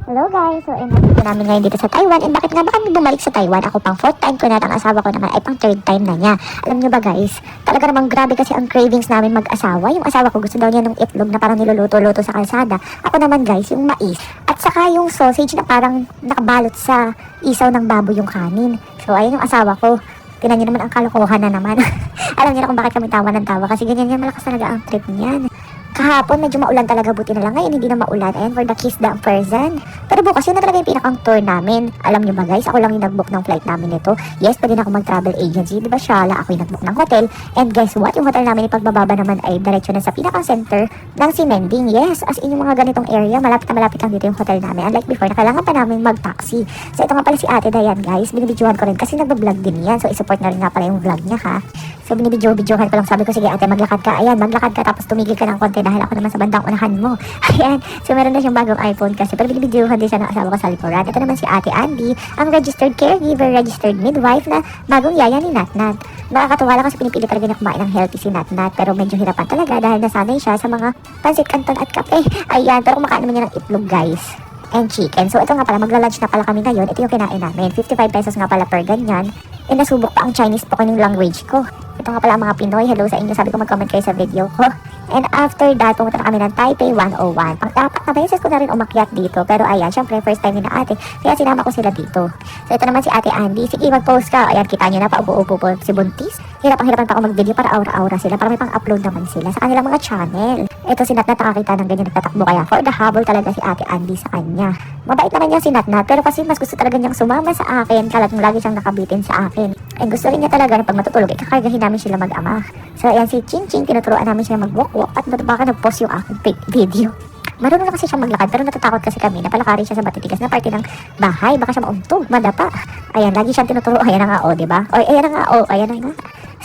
Hello guys! So, nandito namin ngayon dito sa Taiwan. And bakit nga ba kami bumalik sa Taiwan? Ako pang 4th time ko na, ang asawa ko naman ay pang 3rd time na niya. Alam niyo ba guys, talaga namang grabe kasi ang cravings namin mag-asawa. Yung asawa ko gusto daw niya ng itlog na parang niluluto-luto sa kalsada. Ako naman guys, yung mais. At saka yung sausage na parang nakabalot sa isaw ng baboy yung kanin. So, ayun yung asawa ko. Tinan niyo naman ang kalokohan na naman. Alam niyo na kung bakit kami tawa ng tawa. Kasi ganyan yan, malakas talaga ang trip niyan. Kahapon, medyo maulan talaga, buti na lang. Ngayon, hindi na maulan. Ayan, for the kiss the person. Pero bukas, yun na talaga yung pinakang tour namin. Alam nyo ba guys, ako lang yung nag-book ng flight namin nito. Yes, pwede na ako mag-travel agency. Diba, Shala? Ako yung nag-book ng hotel. And guess what? Yung hotel namin, ipagbababa naman ay diretso na sa pinakang center ng Simending. Yes, as in yung mga ganitong area, malapit na malapit lang dito yung hotel namin. Unlike before, na kailangan pa namin mag-taxi. So, ito nga pala si Ate Dayan, guys. Binibidyohan ko rin kasi nag-vlog din yan. So, isupport na rin nga pala yung vlog niya, ha? So, binibidyohan ko lang. Sabi ko, sige ate, maglakad ka. Ayan, maglakad ka tapos tumigil ka ng konti dahil ako naman sa bandang unahan mo. Ayan. So, meron na siyang bagong iPhone kasi. Pero binibidyohan din siya ng asawa ko sa likuran. Ito naman si Ate Andy, ang registered caregiver, registered midwife na bagong yaya ni Natnat. Nakakatuwa lang kasi pinipili talaga niya kumain ng healthy si Natnat. Pero medyo hirapan talaga dahil nasanay siya sa mga pansit canton at kape. Ayan. Pero kumakain naman niya ng itlog, guys. And chicken. So, ito nga pala, magla-lunch na pala kami ngayon. Ito yung kinain namin. 55 pesos nga pala per ganyan. And nasubok pa ang Chinese spoken language ko. Ito nga pala ang mga Pinoy. Hello sa inyo. Sabi ko mag-comment kayo sa video ko. And after that, pumunta na kami ng Taipei 101. Pang-apat na beses ko na rin umakyat dito. Pero ayan, syempre, first time ni na ate. Kaya sinama ko sila dito. So ito naman si Ate Andy. Sige, mag-post ka. Ayan, kita nyo na, paupo-upo po si Buntis. Hirapan pa ako mag-video para aura-aura sila. Para may pang-upload naman sila sa kanilang mga channel. Ito si Natnat nakakita ng ganyan nagtatakbo. Kaya for the habol talaga si Ate Andy sa kanya. Mabait naman niya si Natnat. Pero kasi mas gusto talaga niyang sumama sa akin. Talagang lagi siyang nakabitin sa akin. And gusto rin niya talaga na pag matutulog, ikakargahin namin sila mag-ama. So ayan si Ching Ching, tinuturuan namin siya mag-walk-walk. At baka nag-post yung aking video. Marunong na kasi siya maglakad pero natatakot kasi kami na palakarin siya sa matitigas na parte ng bahay. Baka siya mauntog, madapa. Ayan, lagi siyang tinuturo. Ayan na nga, diba? O, ayan na nga, ayan na nga.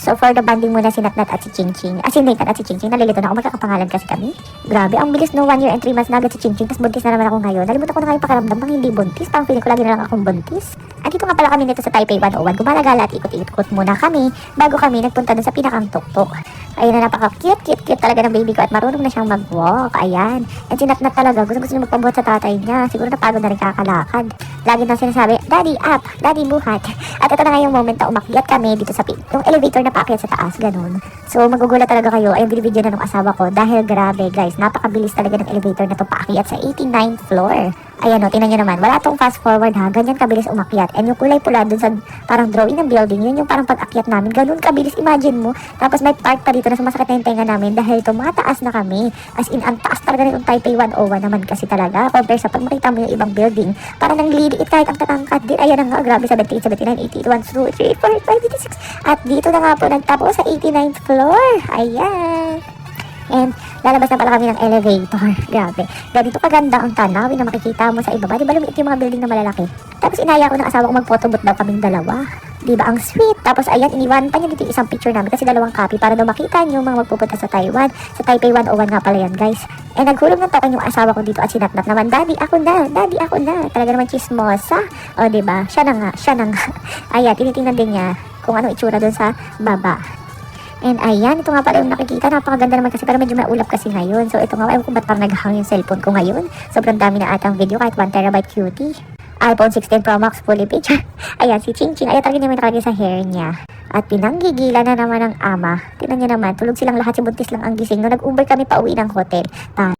So, for the banding muna si Natnat at si Ching Ching. Si Nathan at si Ching Ching. Nalilito na ako. Magkakapangalan kasi kami. Grabe, ang bilis no. 1 year and 3 months na agad si Ching Ching. Tapos buntis na naman ako ngayon. Nalimutan ko na kayo pakiramdam pang hindi buntis. Parang feeling ko lagi na lang akong buntis. At dito nga pala kami nito sa Taipei 101. Gumalagala at ikot-ikot muna kami bago kami nagpunta dun sa pinakang tuktok. Ayun na, napaka-cute talaga ng baby ko at marunong na siyang mag-walk. Ayan. And si Natnat talaga. Gusto niya magpabuhat sa tatay niya. Siguro napagod na rin kakalakad. Lagi na sinasabi, Daddy up, Daddy buhat. At ito na nga yung moment na umakyat kami dito sa yung elevator na paakyat sa taas. Ganun. So, magugulat talaga kayo. Ayun, binibidyo na ng asawa ko. Dahil grabe, guys. Napakabilis talaga ng elevator na ito paakyat sa 89th floor. Ayan o, tingnan nyo naman. Wala tong fast forward ha. Ganyan kabilis umakyat. And yung kulay pula dun sa parang drawing ng building, yun yung parang pag-akyat namin. Ganun kabilis. Imagine mo. Tapos may part pa dito na sumasakit na yung tenga namin dahil tumataas na kami. As in, ang taas talaga ng Taipei 101 naman kasi talaga. Compare sa pag makita mo yung ibang building. Parang nangliliit kahit ang tatangkat din. Ayan na nga. Grabe, 78, 79, 80, 1, 2, 3, 4, 5, 56. At dito na nga po nagtapos sa 89th floor. Ayan. And lalabas na pala kami ng elevator. Grabe. Ganito kaganda ang tanawin na makikita mo sa ibaba. Diba lumiit yung mga building na malalaki? Tapos inaya ko ng asawa ko mag-photobooth daw kaming dalawa. Diba ang sweet? Tapos ayan, iniwan pa niya dito isang picture namin kasi dalawang copy para daw makita niyo mga magpupunta sa Taiwan. Sa Taipei 101 nga pala yan, guys. And naghulog ng taon yung asawa ko dito at sinatnat naman, Daddy, ako na. Daddy, ako na. Talaga naman chismosa. O diba? Siya na nga. Ayan, tinitingnan din niya kung anong itsura doon sa baba. And ayan, ito nga pala yung nakikita. Napakaganda naman kasi pero medyo maulap kasi ngayon. So ito nga, ewan ko ba't parang naghahang yung cellphone ko ngayon. Sobrang dami na atang video kahit 1 terabyte cutie. iPhone 16 Pro Max fully picture. Ayan, si Ching Ching. Ayan, talaga naman nakalagay sa hair niya. At pinanggigilan na naman ng ama. Tingnan niya naman, tulog silang lahat. Si Buntis lang ang gising. Nung nag-Uber kami pa uwi ng hotel.